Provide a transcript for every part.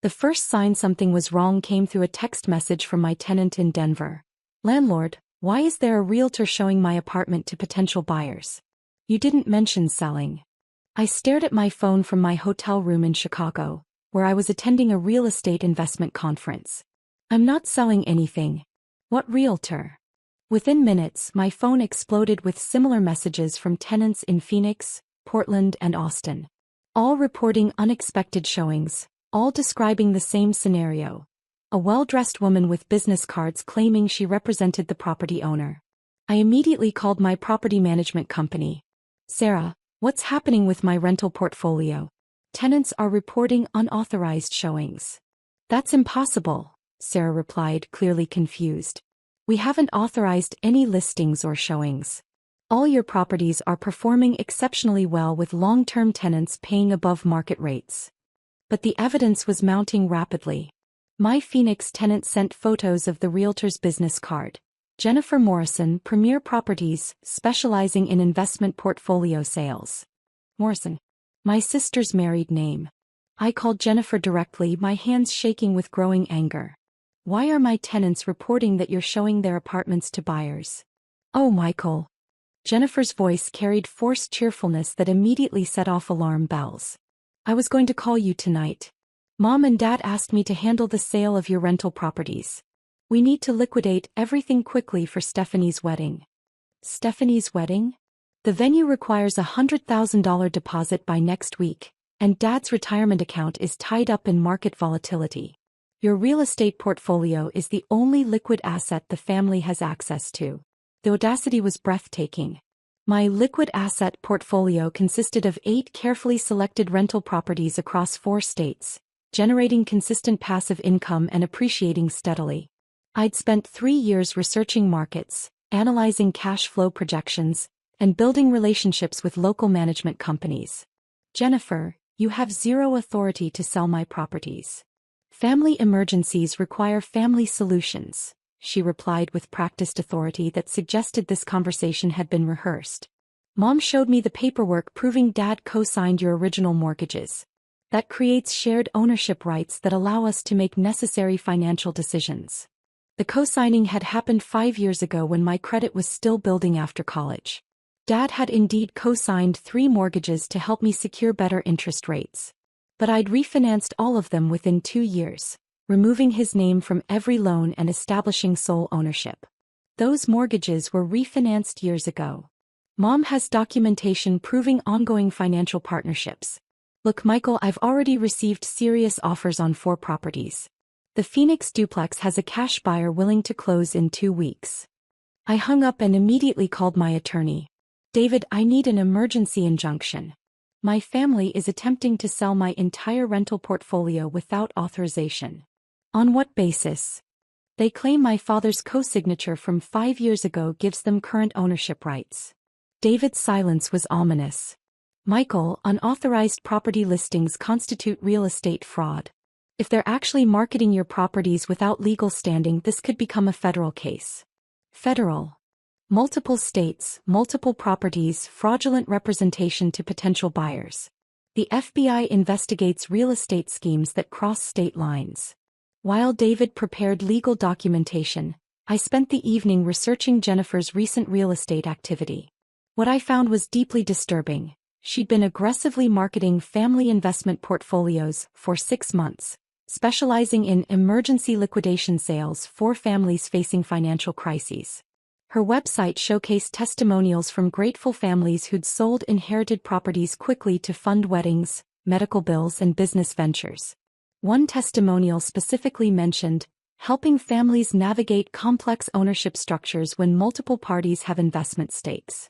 The first sign something was wrong came through a text message from my tenant in Denver. Landlord, why is there a realtor showing my apartment to potential buyers? You didn't mention selling. I stared at my phone from my hotel room in Chicago, where I was attending a real estate investment conference. I'm not selling anything. What realtor? Within minutes, my phone exploded with similar messages from tenants in Phoenix, Portland, and Austin. All reporting unexpected showings, all describing the same scenario. A well-dressed woman with business cards claiming she represented the property owner. I immediately called my property management company. Sarah, what's happening with my rental portfolio? Tenants are reporting unauthorized showings. That's impossible, Sarah replied, clearly confused. We haven't authorized any listings or showings. All your properties are performing exceptionally well with long-term tenants paying above market rates. But the evidence was mounting rapidly. My Phoenix tenant sent photos of the realtor's business card. Jennifer Morrison, Premier Properties, specializing in investment portfolio sales. Morrison. My sister's married name. I called Jennifer directly, my hands shaking with growing anger. Why are my tenants reporting that you're showing their apartments to buyers? Oh, Michael. Jennifer's voice carried forced cheerfulness that immediately set off alarm bells. I was going to call you tonight. Mom and Dad asked me to handle the sale of your rental properties. We need to liquidate everything quickly for Stephanie's wedding. Stephanie's wedding? The venue requires a $100,000 deposit by next week, and Dad's retirement account is tied up in market volatility. Your real estate portfolio is the only liquid asset the family has access to. The audacity was breathtaking. My liquid asset portfolio consisted of 8 carefully selected rental properties across 4 states, generating consistent passive income and appreciating steadily. I'd spent 3 years researching markets, analyzing cash flow projections, and building relationships with local management companies. Jennifer, you have zero authority to sell my properties. Family emergencies require family solutions, she replied with practiced authority that suggested this conversation had been rehearsed. Mom showed me the paperwork proving Dad co-signed your original mortgages. That creates shared ownership rights that allow us to make necessary financial decisions. The co-signing had happened 5 years ago when my credit was still building after college. Dad had indeed co-signed 3 mortgages to help me secure better interest rates. But I'd refinanced all of them within 2 years, removing his name from every loan and establishing sole ownership. Those mortgages were refinanced years ago. Mom has documentation proving ongoing financial partnerships. Look, Michael, I've already received serious offers on 4 properties. The Phoenix duplex has a cash buyer willing to close in 2 weeks. I hung up and immediately called my attorney. David, I need an emergency injunction. My family is attempting to sell my entire rental portfolio without authorization. On what basis? They claim my father's co-signature from 5 years ago gives them current ownership rights. David's silence was ominous. Michael, unauthorized property listings constitute real estate fraud. If they're actually marketing your properties without legal standing, this could become a federal case. Federal. Multiple states, multiple properties, fraudulent representation to potential buyers. The FBI investigates real estate schemes that cross state lines. While David prepared legal documentation, I spent the evening researching Jennifer's recent real estate activity. What I found was deeply disturbing. She'd been aggressively marketing family investment portfolios for 6 months, specializing in emergency liquidation sales for families facing financial crises. Her website showcased testimonials from grateful families who'd sold inherited properties quickly to fund weddings, medical bills, and business ventures. One testimonial specifically mentioned helping families navigate complex ownership structures when multiple parties have investment stakes.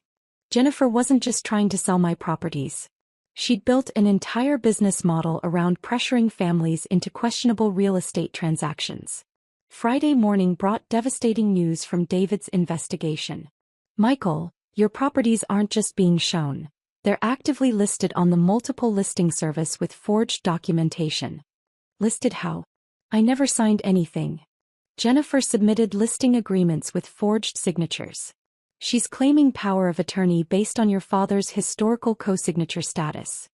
Jennifer wasn't just trying to sell my properties. She'd built an entire business model around pressuring families into questionable real estate transactions. Friday morning brought devastating news from David's investigation. Michael, your properties aren't just being shown. They're actively listed on the multiple listing service with forged documentation. Listed how? I never signed anything. Jennifer submitted listing agreements with forged signatures. She's claiming power of attorney based on your father's historical co-signature status.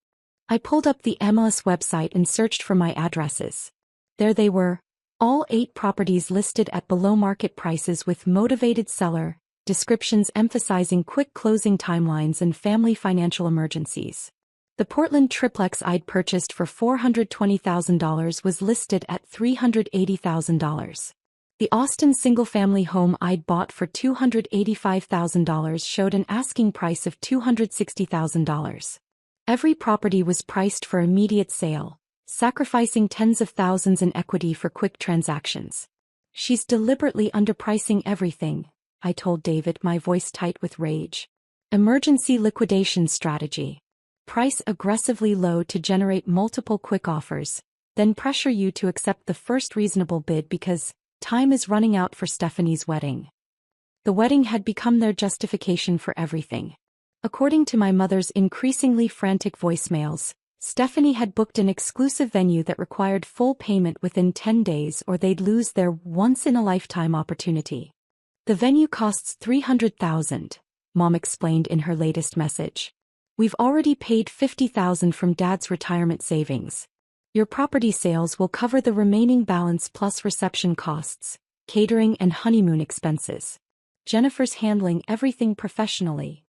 I pulled up the MLS website and searched for my addresses. There they were. All 8 properties listed at below-market prices with motivated seller descriptions emphasizing quick closing timelines and family financial emergencies. The Portland triplex I'd purchased for $420,000 was listed at $380,000. The Austin single-family home I'd bought for $285,000 showed an asking price of $260,000. Every property was priced for immediate sale, sacrificing tens of thousands in equity for quick transactions. She's deliberately underpricing everything, I told David, my voice tight with rage. Emergency liquidation strategy. Price aggressively low to generate multiple quick offers, then pressure you to accept the first reasonable bid because time is running out for Stephanie's wedding. The wedding had become their justification for everything. According to my mother's increasingly frantic voicemails, Stephanie had booked an exclusive venue that required full payment within 10 days or they'd lose their once-in-a-lifetime opportunity. The venue costs $300,000, Mom explained in her latest message. We've already paid $50,000 from Dad's retirement savings. Your property sales will cover the remaining balance plus reception costs, catering and honeymoon expenses. Jennifer's handling everything professionally.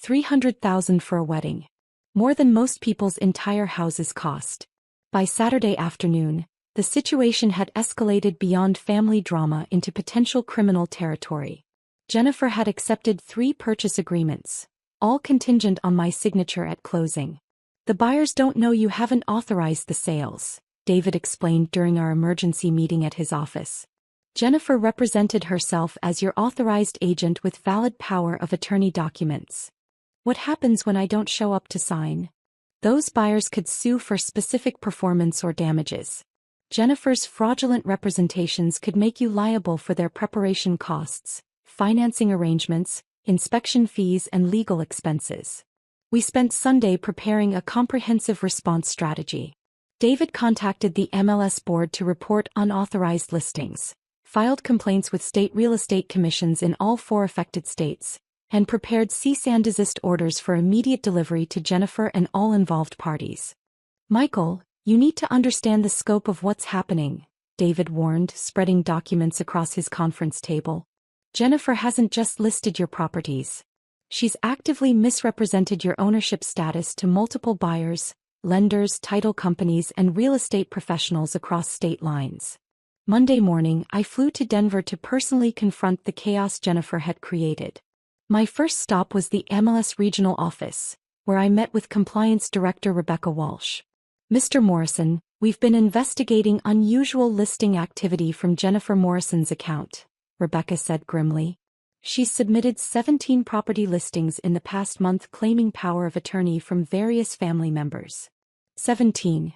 $300,000 for a wedding. More than most people's entire houses cost. By Saturday afternoon, the situation had escalated beyond family drama into potential criminal territory. Jennifer had accepted 3 purchase agreements, all contingent on my signature at closing. The buyers don't know you haven't authorized the sales, David explained during our emergency meeting at his office. Jennifer represented herself as your authorized agent with valid power of attorney documents. What happens when I don't show up to sign? Those buyers could sue for specific performance or damages. Jennifer's fraudulent representations could make you liable for their preparation costs, financing arrangements, inspection fees and legal expenses. We spent Sunday preparing a comprehensive response strategy. David contacted the MLS board to report unauthorized listings, filed complaints with state real estate commissions in all 4 affected states, and prepared cease and desist orders for immediate delivery to Jennifer and all involved parties. Michael, you need to understand the scope of what's happening, David warned, spreading documents across his conference table. Jennifer hasn't just listed your properties. She's actively misrepresented your ownership status to multiple buyers, lenders, title companies, and real estate professionals across state lines. Monday morning, I flew to Denver to personally confront the chaos Jennifer had created. My first stop was the MLS regional office, where I met with Compliance Director Rebecca Walsh. Mr. Morrison, we've been investigating unusual listing activity from Jennifer Morrison's account, Rebecca said grimly. She's submitted 17 property listings in the past month claiming power of attorney from various family members. 17.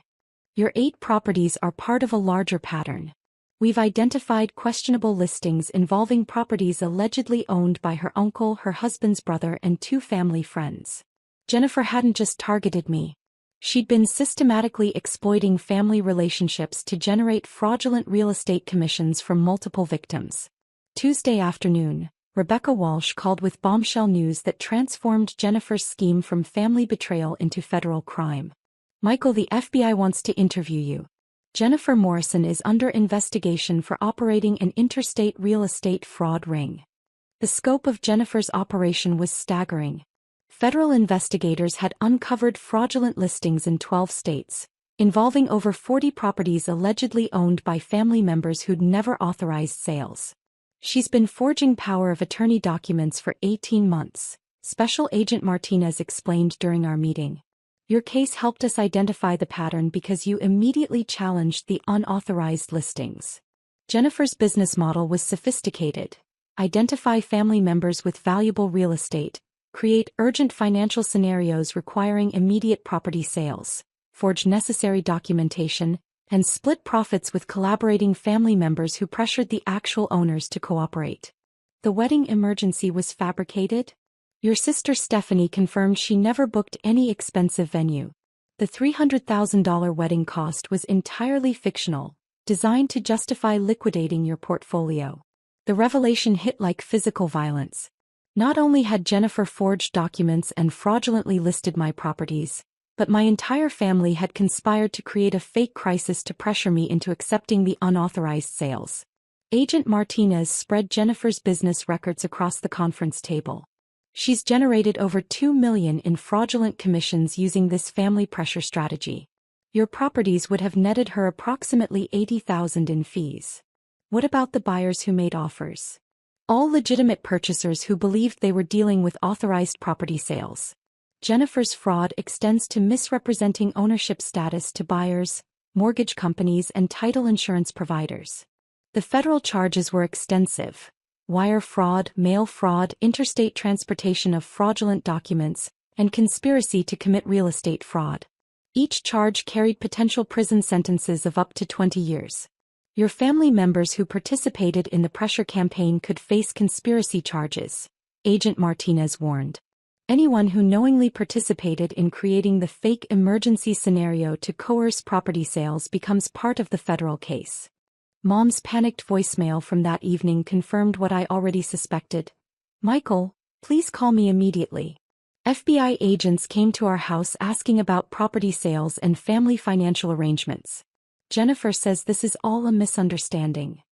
Your 8 properties are part of a larger pattern. We've identified questionable listings involving properties allegedly owned by her uncle, her husband's brother, and 2 family friends. Jennifer hadn't just targeted me. She'd been systematically exploiting family relationships to generate fraudulent real estate commissions from multiple victims. Tuesday afternoon, Rebecca Walsh called with bombshell news that transformed Jennifer's scheme from family betrayal into federal crime. Michael, the FBI wants to interview you. Jennifer Morrison is under investigation for operating an interstate real estate fraud ring. The scope of Jennifer's operation was staggering. Federal investigators had uncovered fraudulent listings in 12 states, involving over 40 properties allegedly owned by family members who'd never authorized sales. She's been forging power of attorney documents for 18 months, Special Agent Martinez explained during our meeting. Your case helped us identify the pattern because you immediately challenged the unauthorized listings. Jennifer's business model was sophisticated. Identify family members with valuable real estate, create urgent financial scenarios requiring immediate property sales, forge necessary documentation, and split profits with collaborating family members who pressured the actual owners to cooperate. The wedding emergency was fabricated? Your sister Stephanie confirmed she never booked any expensive venue. The $300,000 wedding cost was entirely fictional, designed to justify liquidating your portfolio. The revelation hit like physical violence. Not only had Jennifer forged documents and fraudulently listed my properties, But my entire family had conspired to create a fake crisis to pressure me into accepting the unauthorized sales. Agent Martinez spread Jennifer's business records across the conference table. She's generated over $2 million in fraudulent commissions using this family pressure strategy. Your properties would have netted her approximately $80,000 in fees. What about the buyers who made offers? All legitimate purchasers who believed they were dealing with authorized property sales. Jennifer's fraud extends to misrepresenting ownership status to buyers, mortgage companies, and title insurance providers. The federal charges were extensive: wire fraud, mail fraud, interstate transportation of fraudulent documents, and conspiracy to commit real estate fraud. Each charge carried potential prison sentences of up to 20 years. Your family members who participated in the pressure campaign could face conspiracy charges, Agent Martinez warned. Anyone who knowingly participated in creating the fake emergency scenario to coerce property sales becomes part of the federal case. Mom's panicked voicemail from that evening confirmed what I already suspected. Michael, please call me immediately. FBI agents came to our house asking about property sales and family financial arrangements. Jennifer says this is all a misunderstanding.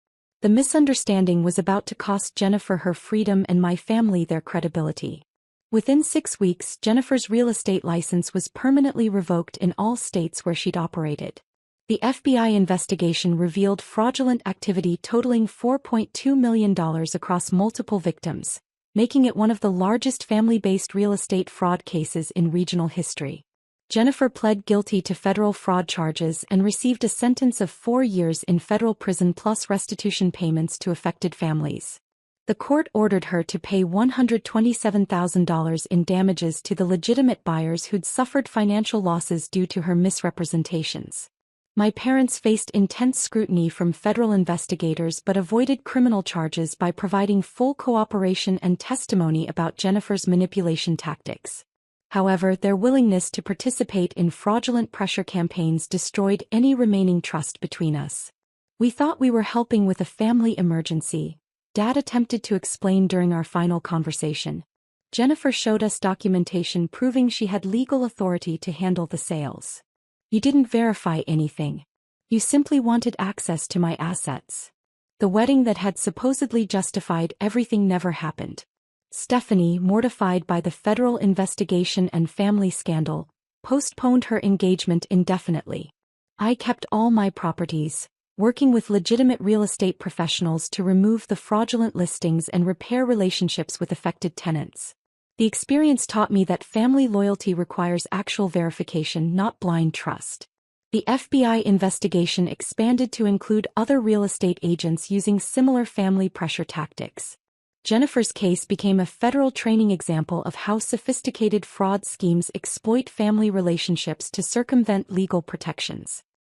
The misunderstanding was about to cost Jennifer her freedom and my family their credibility. Within 6 weeks, Jennifer's real estate license was permanently revoked in all states where she'd operated. The FBI investigation revealed fraudulent activity totaling $4.2 million across multiple victims, making it one of the largest family-based real estate fraud cases in regional history. Jennifer pled guilty to federal fraud charges and received a sentence of 4 years in federal prison plus restitution payments to affected families. The court ordered her to pay $127,000 in damages to the legitimate buyers who'd suffered financial losses due to her misrepresentations. My parents faced intense scrutiny from federal investigators but avoided criminal charges by providing full cooperation and testimony about Jennifer's manipulation tactics. However, their willingness to participate in fraudulent pressure campaigns destroyed any remaining trust between us. We thought we were helping with a family emergency, Dad attempted to explain during our final conversation. Jennifer showed us documentation proving she had legal authority to handle the sales. You didn't verify anything. You simply wanted access to my assets. The wedding that had supposedly justified everything never happened. Stephanie, mortified by the federal investigation and family scandal, postponed her engagement indefinitely. I kept all my properties, working with legitimate real estate professionals to remove the fraudulent listings and repair relationships with affected tenants. The experience taught me that family loyalty requires actual verification, not blind trust. The FBI investigation expanded to include other real estate agents using similar family pressure tactics. Jennifer's case became a federal training example of how sophisticated fraud schemes exploit family relationships to circumvent legal protections.